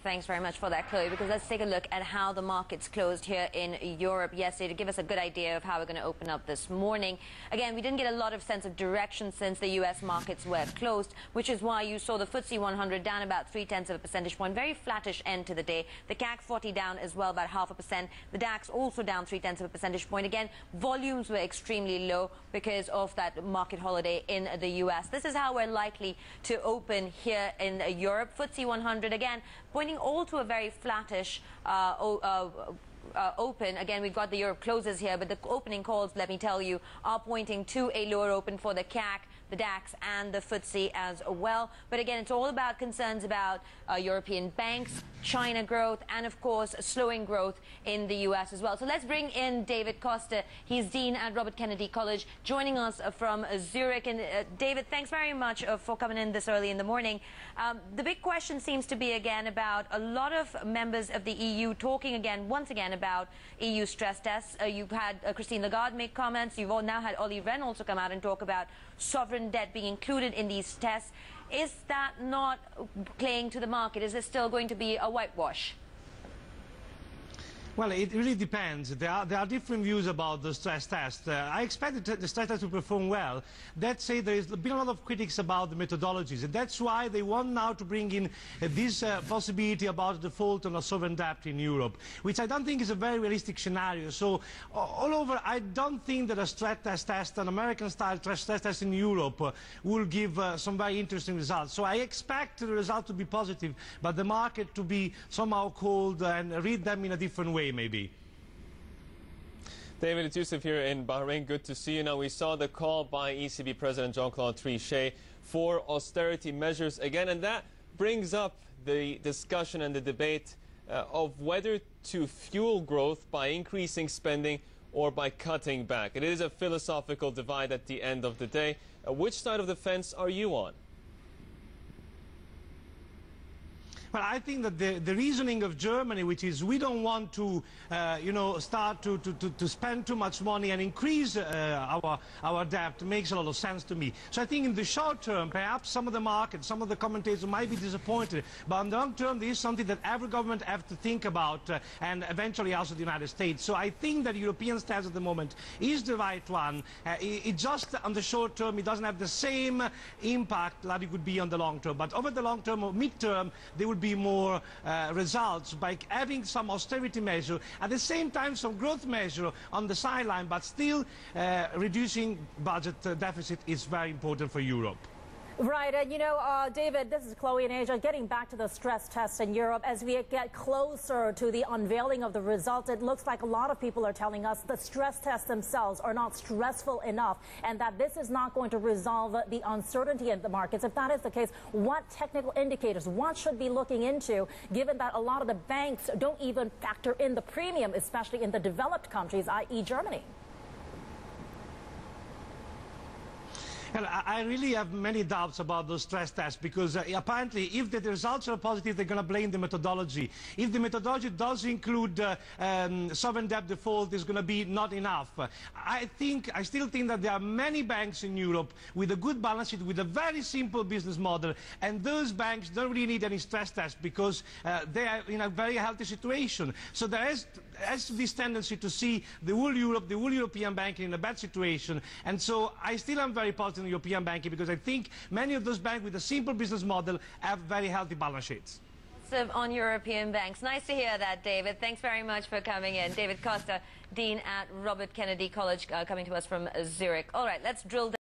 Thanks very much for that, Chloe, because let's take a look at how the markets closed here in Europe yesterday to give us a good idea of how we're going to open up this morning. Again, we didn't get a lot of sense of direction since the U.S. markets were closed, which is why you saw the FTSE 100 down about 0.3 of a percentage point. Very flattish end to the day. The CAC 40 down as well, about 0.5%. The DAX also down 0.3 of a percentage point. Again, volumes were extremely low because of that market holiday in the U.S. This is how we're likely to open here in Europe. FTSE 100, again, pointing all to a very flattish open. Again, we've got the Europe closes here, but the opening calls, let me tell you, are pointing to a lower open for the CAC, the DAX and the FTSE as well. But again, it's all about concerns about European banks, China growth, and of course slowing growth in the US as well. So let's bring in David Costa. He's Dean at Robert Kennedy College, joining us from Zurich. And David, thanks very much for coming in this early in the morning. The big question seems to be again about a lot of members of the EU talking again, once again, about EU stress tests. You've had Christine Lagarde make comments. You've all now had Olli Rehn also come out and talk about sovereign debt being included in these tests. Is that not playing to the market? Is this still going to be a whitewash? Well, it really depends. There are different views about the stress test. I expect the stress test to perform well. That said, there has been a lot of critics about the methodologies, and that's why they want now to bring in this possibility about default on a sovereign debt in Europe, which I don't think is a very realistic scenario. So, all over, I don't think that a stress test, an American-style stress test in Europe, will give some very interesting results. So I expect the result to be positive, but the market to be somehow cold and read them in a different way. Maybe. David, it's Yusuf here in Bahrain. Good to see you. Now, we saw the call by ECB President Jean-Claude Trichet for austerity measures again, and that brings up the discussion and the debate of whether to fuel growth by increasing spending or by cutting back. It is a philosophical divide at the end of the day. Which side of the fence are you on? Well, I think that the reasoning of Germany, which is we don't want to, start to spend too much money and increase our debt, makes a lot of sense to me. So I think in the short term, perhaps some of the markets, some of the commentators might be disappointed, but in the long term, this is something that every government has to think about, and eventually also the United States. So I think that the European stance at the moment is the right one. It just on the short term, it doesn't have the same impact that it would be on the long term. But over the long term or mid-term, there will be more results by having some austerity measure, at the same time some growth measure on the sideline, but still reducing budget deficit is very important for Europe. Right, and David, this is Chloe in Asia. Getting back to the stress test in Europe, as we get closer to the unveiling of the results, it looks like a lot of people are telling us the stress tests themselves are not stressful enough, and that this is not going to resolve the uncertainty in the markets. If that is the case, what technical indicators, what should be looking into, given that a lot of the banks don't even factor in the premium, especially in the developed countries, i.e. Germany? Well, I really have many doubts about those stress tests because apparently if the results are positive, they're going to blame the methodology. If the methodology does include sovereign debt default, it's going to be not enough. I still think that there are many banks in Europe with a good balance sheet, with a very simple business model, and those banks don't really need any stress tests because they are in a very healthy situation. So there has this tendency to see the whole Europe, the whole European banking in a bad situation, and so I still am very positive in European banking because I think many of those banks with a simple business model have very healthy balance sheets. On European banks. Nice to hear that, David. Thanks very much for coming in. David Costa, Dean at Robert Kennedy College, coming to us from Zurich. All right, let's drill down.